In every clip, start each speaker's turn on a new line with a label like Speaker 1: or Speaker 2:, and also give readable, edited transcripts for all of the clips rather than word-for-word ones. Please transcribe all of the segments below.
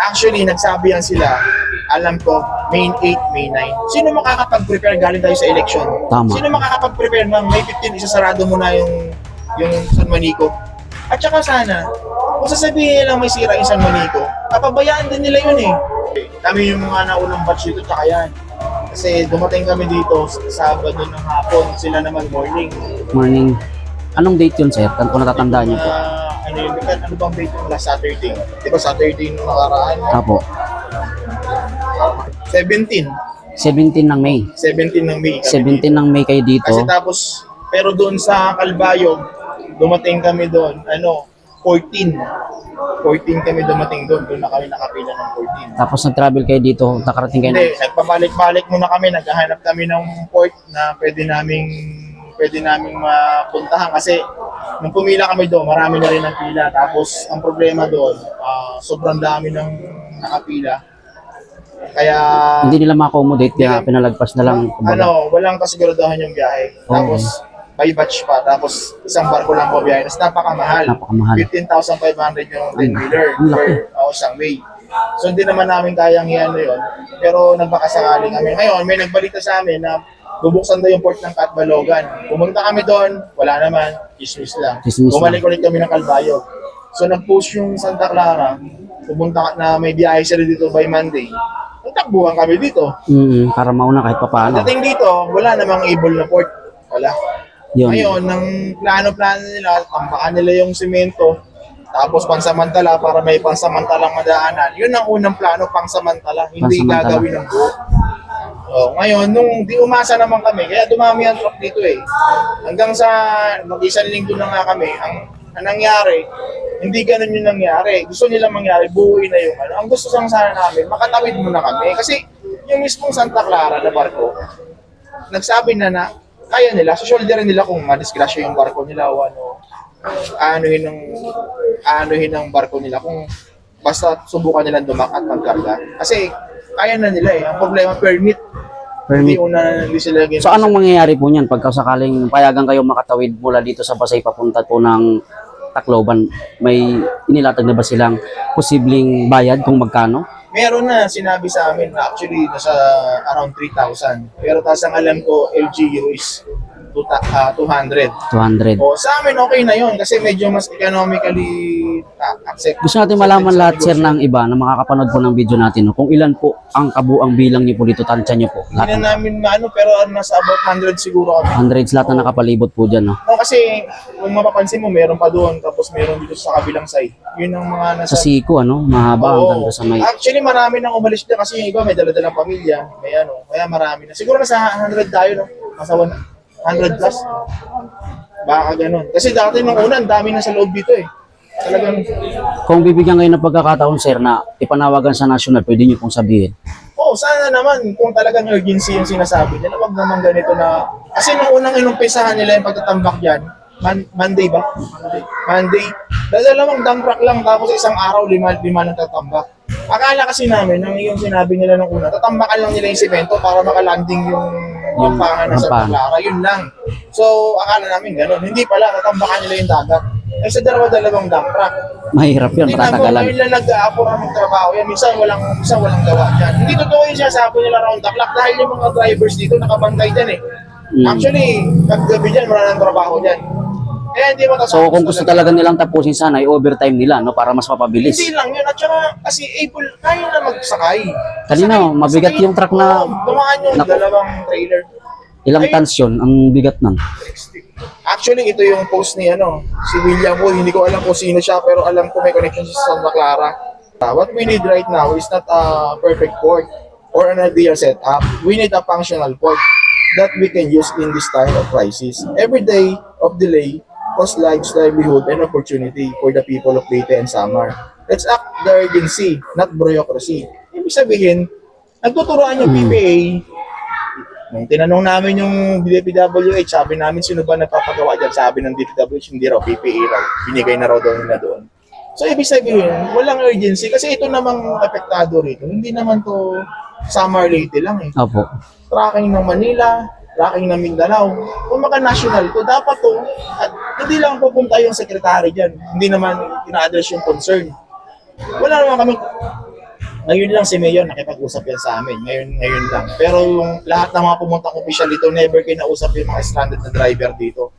Speaker 1: Actually, nagsabi yan sila, alam ko, May 8, May 9. Sino makakapag-prepare galing tayo sa election?
Speaker 2: Tama.
Speaker 1: Sino makakapag-prepare ng May 15, isasarado mo na yung San Juanico? At saka sana, kung sasabihin nilang may sira yung San Juanico, kapabayaan din nila yun eh. Kami yung mga naunang batch dito, tsaka yan. Kasi dumating kami dito sa Sabado ng hapon, sila naman morning.
Speaker 2: Morning. Anong date yun, sir? Kung natatandaan niyo po.
Speaker 1: Ano bang date yung last Saturday? Di ba Saturday nung nakaraan?
Speaker 2: Apo.
Speaker 1: 17.
Speaker 2: 17 ng May.
Speaker 1: 17 ng May.
Speaker 2: 17 ng May kayo dito.
Speaker 1: Kasi tapos, pero doon sa Calbayog, dumating kami doon, 14. 14 kami dumating doon. Doon na kami nakapila ng 14.
Speaker 2: Tapos nag-travel kayo dito, nakarating kayo
Speaker 1: Hindi, nagpabalik-balik muna kami. Naghahanap kami ng port na pwede naming mapuntahan. Kasi nung pumila kami doon, marami na rin ang pila. Tapos, ang problema doon, sobrang dami ng nakapila. Kaya
Speaker 2: hindi nila ma-accommodate kaya pinalagpas na lang.
Speaker 1: Walang kasiguraduhan yung biyahe. Tapos by batch pa, tapos isang barko lang po biyahe. Tapos napakamahal. 15,500 yung 10-wheeler per isang way. So hindi naman namin kayang yan yun. Pero nagbakasakali kami. Ngayon, may nagbalita sa amin na bubuksan daw yung port ng Catbalogan. Pumunta kami doon, wala naman, chismis lang. Bumalik ulit kami ng Calbayog. So nag-post yung Santa Clara, pumunta na may biyahe sila dito by Monday. Nagtakbuhan kami dito.
Speaker 2: Para mauna kahit pa paano.
Speaker 1: Dating dito, wala namang able na port. Wala.
Speaker 2: Yun.
Speaker 1: Ngayon, ng plano-plano nila, tambakan nila yung simento, tapos pansamantala para may pansamantalang madaanan. Yun ang unang plano, pangsamantala. Hindi gagawin ng buo. Ngayon, nung di umasa naman kami, kaya dumami ang truck dito eh. Hanggang sa mag-isang linggo na nga kami, ang nangyari, hindi ganun yung nangyari. Gusto nila mangyari, buuin na yung Ang gusto sana namin, makatawid muna kami. Kasi yung mismong Santa Clara na barko, nagsabi na kaya nila, sa shoulder nila kung madisgrasya yung barko nila o anuhin ang barko nila kung basta subukan nilang dumakat magkarga. Kasi kaya na nila eh. Ang problema, permit. Hindi sila
Speaker 2: So anong mangyayari po niyan pagka sakaling payagan kayo makatawid mula dito sa Pasay papunta po ng Tacloban? May inilatag na ba silang posibleng bayad kung magkano?
Speaker 1: Meron na sinabi sa amin na actually nasa around 3,000. Pero tas ang alam ko, LGU is 200.
Speaker 2: 200.
Speaker 1: O sa amin okay na yun kasi medyo mas economically accept.
Speaker 2: Gusto natin malaman lahat, sir, ng iba na makakapanood po ng video natin, kung ilan po ang kabuang bilang niyo po dito, tansya niyo po.
Speaker 1: Hindi na namin pero nasa about 100 siguro kami.
Speaker 2: Hundreds lahat na nakapalibot po dyan, no?
Speaker 1: Kasi kung mapapansin mo, meron pa doon tapos meron dito sa kabilang side. Yun ang mga nasa...
Speaker 2: Sa Siko, mahaba ang ganda sa may...
Speaker 1: Actually, marami nang umalis dyan kasi yung iba may dala-dalang pamilya. Kaya marami na. Siguro nasa 100 tayo, no? Nasa 100 plus. Baka ganun. Kasi dati nung una, ang dami na sa loob dito eh. Talagang...
Speaker 2: Kung bibigyan kayo ng pagkakataon, sir, na ipanawagan sa national, pwede niyo pong sabihin.
Speaker 1: Sana naman kung talagang urgency yung sinasabi nila, wag naman ganito na... Kasi nung unang inumpisahan nila yung pagtatambak dyan, Monday ba? Monday. Dalawang dump truck lang tapos isang araw, lima nang tatambak. Akala kasi namin, nang yung sinabi nila nung una, tatambakan lang nila yung semento para makalanding yung pampangan ng Santa Clara. Yun lang. So, akala namin gano'n. Hindi pala, tatambakan nila yung dagat. Sa dalawang dump truck.
Speaker 2: Mahirap yun, matatagalan.
Speaker 1: Hindi na nag-aapor ng trabaho yan. Minsan walang gawa dyan. Hindi totoo yung sinasabi nila round the clock dahil yung mga drivers dito nakabantay dyan eh. Actually, paggabi dyan, wala nang trabaho dyan. Hindi
Speaker 2: so kung gusto talaga nilang tapusin sana, i-overtime nila, no, para mas mapabilis.
Speaker 1: Hindi lang yun. At saka, kasi able, kaya na magsakay.
Speaker 2: Kanina, mabigat yung truck na...
Speaker 1: Dumaan yung dalawang trailer.
Speaker 2: Ilang tons yun ang bigat nun?
Speaker 1: Actually, ito yung post ni si William Wood. Hindi ko alam kung sino siya, pero alam ko may connection sa Santa Clara. What we need right now is not a perfect port or an ideal setup. We need a functional port that we can use in this time of crisis. Every day of delay cost lives, livelihood, and opportunity for the people of Leyte and Samar. Let's act the urgency, not bureaucracy. Ibig sabihin, nagtuturoan yung PPA. Nung tinanong namin yung DPWH, sabi namin sino ba nagpapagawa dyan, sabi ng DPWH, hindi raw, PPA raw. Binigay na raw daw nila doon. So, ibig sabihin, walang urgency kasi ito namang apektado rito. Hindi naman to Samar Leyte lang eh.
Speaker 2: Opo.
Speaker 1: Tracking ng Manila, tracking ng Mindanao. Kung maka-national to, dapat to, at hindi lang pupunta yung sekretary dyan. Hindi naman ina-address yung concern. Wala naman kami Ngayon lang si Mayor nakipag-usap yan sa amin. Ngayon lang. Pero yung lahat ng mga pumuntang opisyal dito, never kinausap yung mga stranded na driver dito.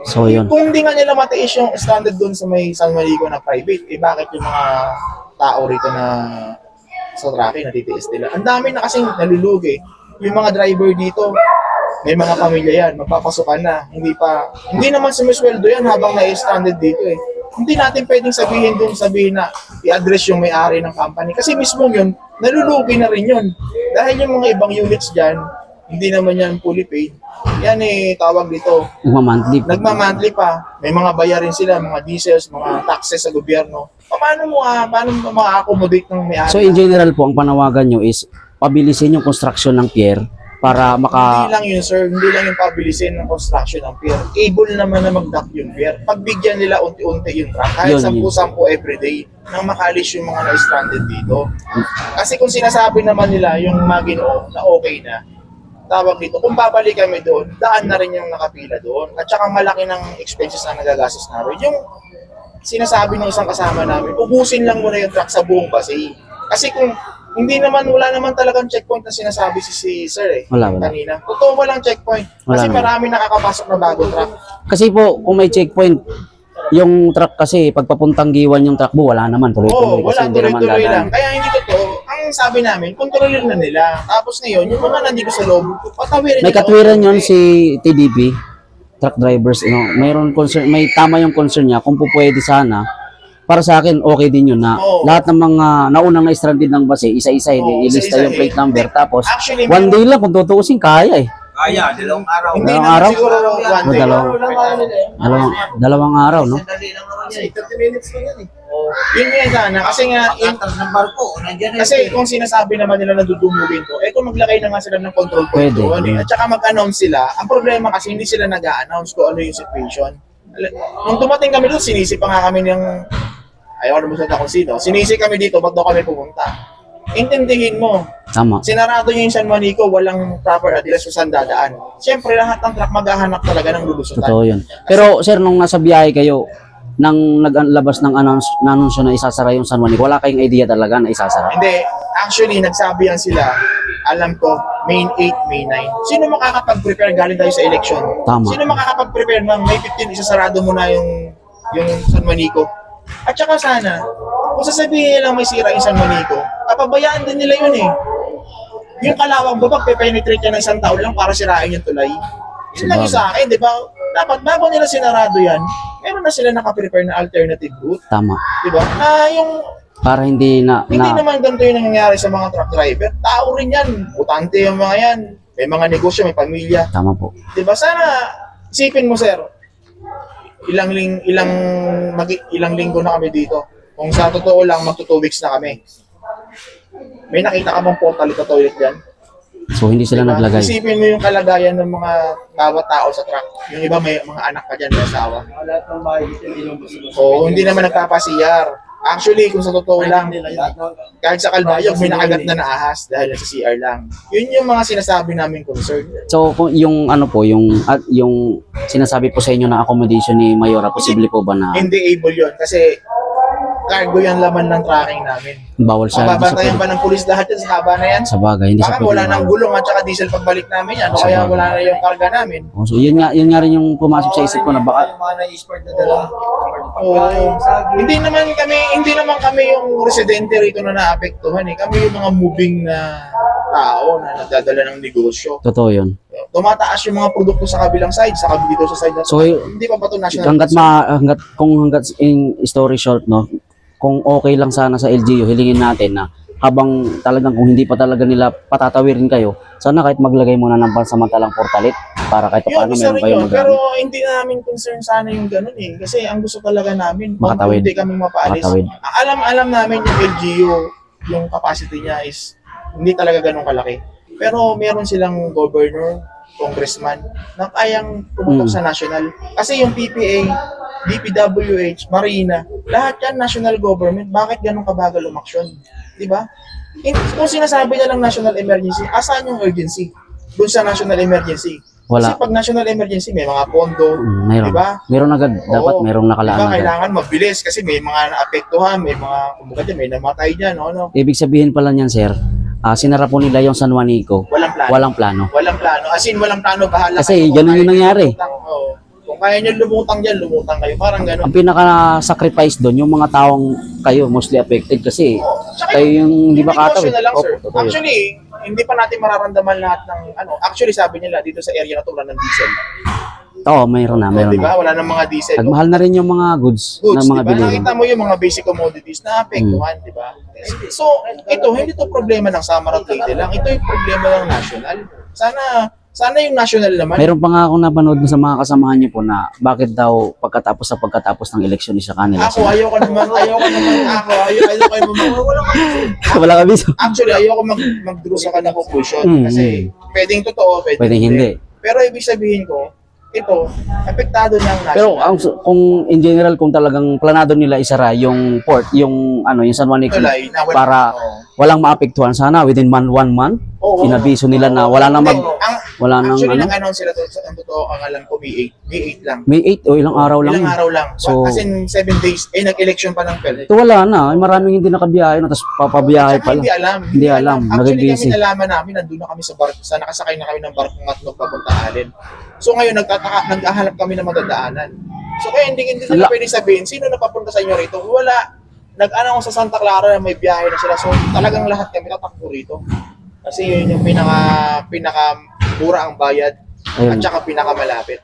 Speaker 2: So yun.
Speaker 1: Kung hindi nga nila matiis yung stranded doon sa may San Malico na private, bakit yung mga tao rito na sa traffic natitiis nila? Ang dami na kasing nalulugi. Yung mga driver dito, may mga pamilya yan, magpapasukan na. Hindi naman sumisweldo yan habang na-stranded dito eh. Hindi natin pwedeng sabihin na i-address yung may-ari ng company. Kasi mismo yun, nalulugi na rin yun. Dahil yung mga ibang units dyan, hindi naman yan fully paid. Yan tawag dito. Nagma-monthly pa. May mga bayarin sila, mga diesels, mga taxes sa gobyerno. Paano mo ma-accommodate ng may-ari?
Speaker 2: So in general po, ang panawagan nyo is pabilisin yung construction ng pier para
Speaker 1: Hindi lang yun, sir. Hindi lang yung pabilisin ng construction ng pier. Able naman na mag-dock yung pier. Pagbigyan nila unti-unti yung truck. Kahit 10-10 everyday nang makalis yung mga na-stranded dito. Kasi kung sinasabi naman nila yung Maginoo na okay na, tawag dito, kung babalik kami doon, daan na rin yung nakapila doon. At saka malaki ng expenses na nagagastos namin. Yung sinasabi ng isang kasama namin, ubusin lang muna yung truck sa buong base. Kasi kung wala naman talagang checkpoint na sinasabi si sir
Speaker 2: wala.
Speaker 1: Kanina. Totoo walang checkpoint. Kasi marami nakakapasok na bagong truck.
Speaker 2: Kasi po, kung may checkpoint, yung truck kasi, pagpapuntang Giwan yung truck mo, wala naman. Tuloy-tuloy kasi hindi naman
Speaker 1: tuloy-tuloy lang.
Speaker 2: dadaan.
Speaker 1: Kaya hindi totoo. Ang sabi namin, kontrolin na nila. Tapos ngayon, yung mga nandito sa loob, patawirin
Speaker 2: May katwiran yun si TDP, truck drivers, mayroon concern, may tama yung concern niya, kung po pwede sana, para sa akin, okay din yun na lahat ng mga naunang na-stranded ng bus, isa-isa, ilista yung plate number. Tapos,
Speaker 1: actually,
Speaker 2: one day lang, kung tutuusin, kaya eh.
Speaker 3: Kaya, dalawang araw.
Speaker 1: Hindi
Speaker 2: Dalawang
Speaker 1: naman
Speaker 2: araw?
Speaker 1: siguro one day.
Speaker 2: Dalawang araw, no?
Speaker 3: Sandali lang naman yan.
Speaker 1: 30 minutes lang yan eh. Yun nga sana, kasi nga,
Speaker 3: Pagkatras ng barko, nandiyan
Speaker 1: kasi kung sinasabi naman nila na dudumugin to, kung maglagay na nga sila ng control point
Speaker 2: Pwede.
Speaker 1: doon, at saka mag-announce sila, ang problema kasi hindi sila nag-a-announce kung ano yung situation. Nung dumating kami doon, sinisi pa nga kami ng, ayaw na musad kung sino, sinisi kami dito, ba't daw kami pumunta? Intindihin mo,
Speaker 2: Tama.
Speaker 1: sinarado niyo yung San Juanico, walang proper address kung saan dadaan. Siyempre, lahat ng truck maghahanap talaga ng lulusutan.
Speaker 2: Totoo yun. Pero, sir, nung nasa biyahe kayo, nang naglabas ng announce na isasara yung San Juanico, wala kayong idea talaga na isasara?
Speaker 1: Hindi, actually, nagsabi yan sila, alam ko, May 8, May 9. Sino makakapag-prepare galing tayo sa election?
Speaker 2: Tama.
Speaker 1: Sino makakapag-prepare ng May 15, isasarado mo na yung San Juanico? At saka sana, kung sasabihin nilang may sira yung San Juanico, kapabayaan din nila yun eh. Yung kalawang babag, penetrate yan ng isang taon lang para sirain yung tulay. Yun lang yung sa akin, di ba? Dapat bago nila sinarado yan, meron na sila nakaprepare na alternative route.
Speaker 2: Tama.
Speaker 1: Di ba?
Speaker 2: Para hindi
Speaker 1: Hindi naman ganito yung nangyayari sa mga truck driver. Tao rin yan. Butante yung mga yan. May mga negosyo, may pamilya.
Speaker 2: Tama po.
Speaker 1: Diba? Sana, isipin mo, sir. Ilang linggo na kami dito. Kung sa totoo lang, magto 2 weeks na kami. May nakita ka bang portalito toilet dyan?
Speaker 2: So, hindi sila
Speaker 1: Diba?
Speaker 2: naglagay.
Speaker 1: Isipin mo yung kalagayan ng mga bawat tao sa truck. Yung iba may mga anak ka dyan, may asawa.
Speaker 3: lahat ng bahay dito, hindi lang basta.
Speaker 1: Oo, hindi naman nagpapasiyar. Actually, kung sa totoo lang, kahit sa Calbayog, may nakagat na naahas dahil sa CR lang. Yun yung mga sinasabi namin concern.
Speaker 2: So, kung yung yung sinasabi po sa inyo na accommodation ni Mayora, posible po ba na
Speaker 1: Hindi able yun kasi cargo yan laman ng tracking namin.
Speaker 2: bawal sa
Speaker 1: Mababantayan pa ng pulis lahat yan sa haba na yan.
Speaker 2: sa bagay, hindi
Speaker 1: Baka
Speaker 2: sa
Speaker 1: wala nang gulong at saka diesel pagbalik namin yan. O
Speaker 2: Sa
Speaker 1: kaya
Speaker 2: bagay.
Speaker 1: wala na yung karga namin.
Speaker 2: Oh, so, yun nga rin yung pumasok sa isip ko na baka
Speaker 3: Yung mga na-export na dala.
Speaker 1: Oo. Hindi naman kami yung residente rito na naapektuhan eh. Kami yung mga moving na tao na nagdadala ng negosyo.
Speaker 2: totoo yun.
Speaker 1: Tumataas yung mga produkto sa kabilang side, dito sa side na
Speaker 2: So,
Speaker 1: hindi pa to national.
Speaker 2: hanggat in story short, no, kung okay lang sana sa LGU, hilingin natin na habang talagang kung hindi pa talaga nila patatawirin kayo, sana kahit maglagay muna ng pansamantalang portalit para kahit
Speaker 1: Yun,
Speaker 2: paano
Speaker 1: isa
Speaker 2: meron
Speaker 1: rin
Speaker 2: kayo
Speaker 1: yun. Pero
Speaker 2: magamit.
Speaker 1: hindi namin concern sana yung ganun eh. Kasi ang gusto talaga namin,
Speaker 2: Makatawid.
Speaker 1: hindi kami mapaalis.
Speaker 2: Makatawid.
Speaker 1: Alam namin yung LGU, yung capacity niya is hindi talaga ganun kalaki. Pero meron silang governor, congressman, na kayang pumutok sa national. Kasi yung PPA, DPWH, Marina, lahat yan national government. Bakit ganun kabagal umaksyon? Diba? Kung sinasabi na lang national emergency, asan yung urgency? Doon sa national emergency.
Speaker 2: Wala.
Speaker 1: Kasi pag national emergency, may mga pondo,
Speaker 2: Meron.
Speaker 1: di ba?
Speaker 2: Meron agad. Dapat
Speaker 1: Oo.
Speaker 2: merong nakalaan
Speaker 1: Diba,
Speaker 2: agad.
Speaker 1: kailangan mabilis kasi may mga naapektuhan, may mga, kumbaga dyan, may namatay dyan, no?
Speaker 2: Ibig sabihin pala niyan, sir, sinara po nila yung San Juanico.
Speaker 1: Walang plano.
Speaker 2: Walang plano.
Speaker 1: Walang plano. As in, walang plano, bahala
Speaker 2: Kasi
Speaker 1: kayo. Kung
Speaker 2: ganun
Speaker 1: kaya
Speaker 2: yung
Speaker 1: nyo
Speaker 2: nangyari.
Speaker 1: lumutang, oo. Kung kaya nyo lumutang dyan, lumutang kayo. Parang ganun.
Speaker 2: Ang pinaka-sacrifice doon, yung mga taong kayo mostly affected kasi
Speaker 1: Tsaka
Speaker 2: kayo yung di ba
Speaker 1: negosyo
Speaker 2: katawid.
Speaker 1: na lang, sir.
Speaker 2: Opo, totoo yun.
Speaker 1: Actually, hindi pa natin mararamdaman lahat ng, actually sabi nila, dito sa area na to, wala ng diesel.
Speaker 2: Oo, mayroon na, mayroon
Speaker 1: Di ba?
Speaker 2: na.
Speaker 1: Wala ng mga diesel.
Speaker 2: Nagmahal na rin yung mga goods,
Speaker 1: Goods,
Speaker 2: ng mga
Speaker 1: di ba?
Speaker 2: bilihin.
Speaker 1: Nakita mo yung mga basic commodities na apektuhan, di ba? So, ito, hindi to problema ng Samar at Leyte lang. Ito yung problema ng national. Sana yung national naman.
Speaker 2: Mayroon pa nga akong napanood sa mga kasamahan niyo po na bakit daw pagkatapos ng eleksyon sa kanila.
Speaker 1: Ako, ayoko naman, ayoko
Speaker 2: Wala ka biso.
Speaker 1: Actually, ayoko mag-draw sa kanyang conclusion. Kasi, pwedeng totoo,
Speaker 2: Pwedeng hindi.
Speaker 1: Pero ibig sabihin ko, ito, apektado niya ang national.
Speaker 2: Pero kung in general, kung talagang planado nila isara yung port, yung San Juanico
Speaker 1: Tulay, na
Speaker 2: para walang maapektuhan, sana within one month,
Speaker 1: Oo.
Speaker 2: inabiso nila na wala nang wala nang
Speaker 1: Actually,
Speaker 2: ano.
Speaker 1: nag-announce sila to, ang totoo, ang alam ko, May 8 lang.
Speaker 2: May 8 o ilang araw lang.
Speaker 1: Ilang araw lang.
Speaker 2: So-
Speaker 1: As in, 7 days, nag-election pa ng PEL.
Speaker 2: Ito wala na, maraming hindi nakabiyahe na tapos papabiyahe
Speaker 1: Tsaka
Speaker 2: pala.
Speaker 1: hindi alam.
Speaker 2: Hindi alam,
Speaker 1: Actually,
Speaker 2: nag-busy.
Speaker 1: kami nalaman namin, nandun na kami sa barko, nakasakay na kami ng barkong Matnog papunta Alin. So ngayon, naghahanap kami ng madadaanan. So kaya hindi nila pwede sabihin, sino na papunta sa inyo rito? Wala. Nag-announce sa Santa Clara na may biyahe na sila. So talagang lahat kami tatakbo rito. Kasi yun yung pinaka mura ang bayad
Speaker 2: Ayun.
Speaker 1: at saka pinakamalapit.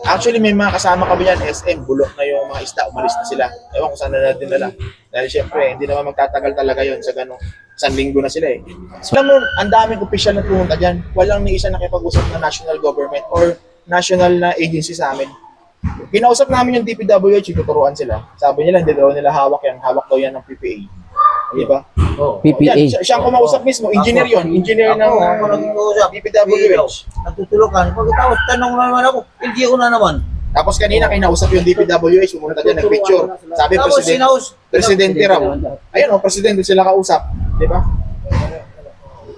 Speaker 1: Actually, may mga kasama kami yan, SM, bulok na yung mga isda, umalis na sila. Ewan kung saan na natin nila. Dahil syempre, hindi naman magtatagal talaga yon sa gano'ng isang linggo na sila eh. So, alam mo, ang daming opisyal na pumunta dyan. Walang ni isa nakipag-usap na national government or national na agency sa amin. Kinausap namin yung DPWH, tuturuan sila. Sabi nila, hindi daw nila hawak yan. Hawak daw yan ng PPA. Di ba?
Speaker 2: PPA.
Speaker 1: Yan, siya ang kumausap mismo. Engineer yon. Engineer ng
Speaker 3: Ako nag-uusap.
Speaker 1: DPWH.
Speaker 3: Natutulukan. Pagkatapos, tanong na naman ako, hindi ko na naman.
Speaker 1: Tapos kanina kinausap yung DPWH, pumunta dyan, nag-picture. Sabi,
Speaker 3: Tapos
Speaker 1: presidente raw. Ayun o, presidente sila kausap. Di ba?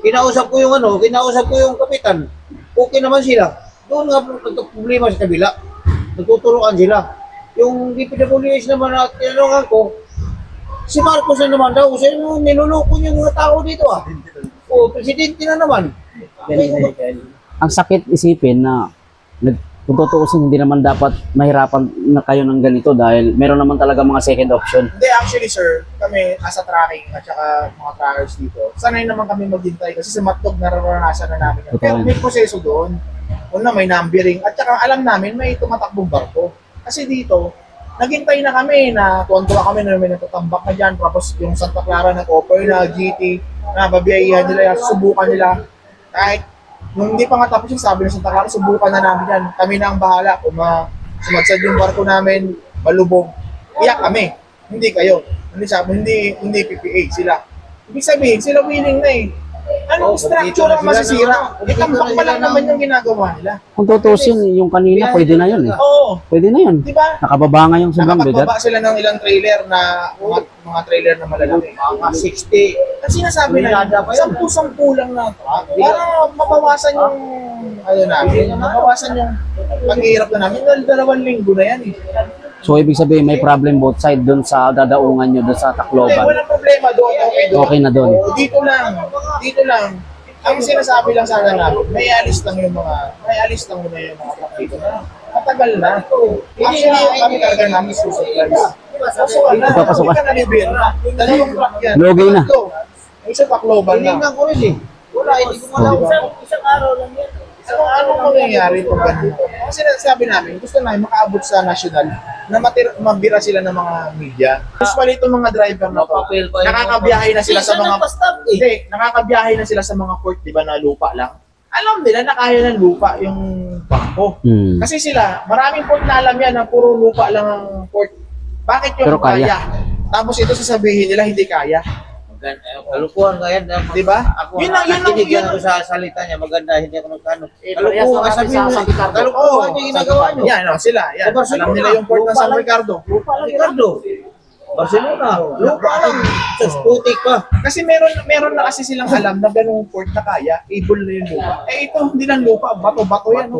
Speaker 3: kinausap ko yung kapitan. Okay naman sila. Doon nga problema sa kabila. Nagtuturuan sila. Yung DPWH naman na tinanungan ko, si Marcos na naman daw, sino niluloko niya mga tao dito ah. O, presidente na naman.
Speaker 2: Ang sakit isipin na kung tutuusin, hindi naman dapat mahirapan na kayo ng ganito dahil meron naman talaga mga second option.
Speaker 1: Hindi, actually sir, kami as a tracking at saka mga trackers dito, sanay naman kami maghintay kasi sa Matnog nararanasan na namin yan. Pero may proseso doon. Una, may numbering at saka alam namin may tumatakbong barko. Kasi dito, naghintay na kami na tuwan-tuwa kami na may natatambak na dyan. Tapos yung Santa Clara nag-offer na GT, na babiyahihan nila, subukan nila. Kahit nung hindi pa nga tapos yung sabi ng Santa Clara, subukan na namin yan. Kami na ang bahala kung sumadsad yung barko namin, malubog. Iyak kami, hindi kayo. Hindi PPA sila. Ibig sabihin, sila willing na eh. Anong structure ang masisira? Itambak pa lang naman yung ginagawa nila.
Speaker 2: Kung tutuusin, yung kanina, pwede na yun eh.
Speaker 1: Oo.
Speaker 2: Pwede na yun.
Speaker 1: Di ba?
Speaker 2: Nakababa nga yung sobrang bigat.
Speaker 1: Nakapagbaba sila ng ilang trailer na mga trailer na malalaki.
Speaker 3: Mga 60.
Speaker 1: Kasi sinasabi na 10-10 lang na para mabawasan yung mabawasan yung paghihirap na namin. Dahil 2 linggo na yan eh.
Speaker 2: So, ibig sabihin, may problem both side doon sa dadaungan nyo, doon sa
Speaker 1: Hindi,
Speaker 2: Tacloban.
Speaker 1: walang problema doon.
Speaker 2: Okay na doon.
Speaker 1: Oo, dito lang. Ang sinasabi lang sana namin, may alis lang muna yung mga truck dito na matagal na. Actually, kami talaga namin susuplays. Pasukan na,
Speaker 2: Ipapasukan.
Speaker 1: hindi ka nalibir na. 2 truck yan.
Speaker 2: Logay na.
Speaker 1: Yung isa Tacloban na.
Speaker 3: Tinignan ko rin eh. Wala, hindi ko malaman. Isang araw lang yan.
Speaker 1: Anong mangyayari pag ganito? Kasi sabi namin, gusto namin makaabot sa national na mabira sila ng mga media. Usually itong mga driver na to, nakakabiyahe na sila sa mga nakakabiyahe na sila sa mga port, di ba, na lupa lang. Alam nila na kaya ng lupa yung bangko. Kasi sila, maraming port na alam yan na puro lupa lang ang port. Bakit yung
Speaker 2: Pero kaya.
Speaker 1: Tapos ito sasabihin nila hindi kaya.
Speaker 3: Kalukuhan ka yan.
Speaker 1: Di ba?
Speaker 3: Ako,
Speaker 1: Yun lang
Speaker 3: nakikinig ako sa salita niya. Maganda, hindi ako nagkano.
Speaker 4: parehas
Speaker 3: Kalukuhan,
Speaker 4: lang
Speaker 3: sabi
Speaker 4: natin
Speaker 3: mo.
Speaker 4: sa Ricardo.
Speaker 3: Kalukuhan yung ginagawa nyo.
Speaker 1: Yan, sila. Yan. Alam nila yung port ng San Ricardo.
Speaker 3: Ricardo. Barcelona. Lupa lang. Sa Sputik pa.
Speaker 1: Kasi meron na kasi silang alam na ganung port na kaya, able na yung lupa. Eh ito, hindi lang lupa, bato-bato yan.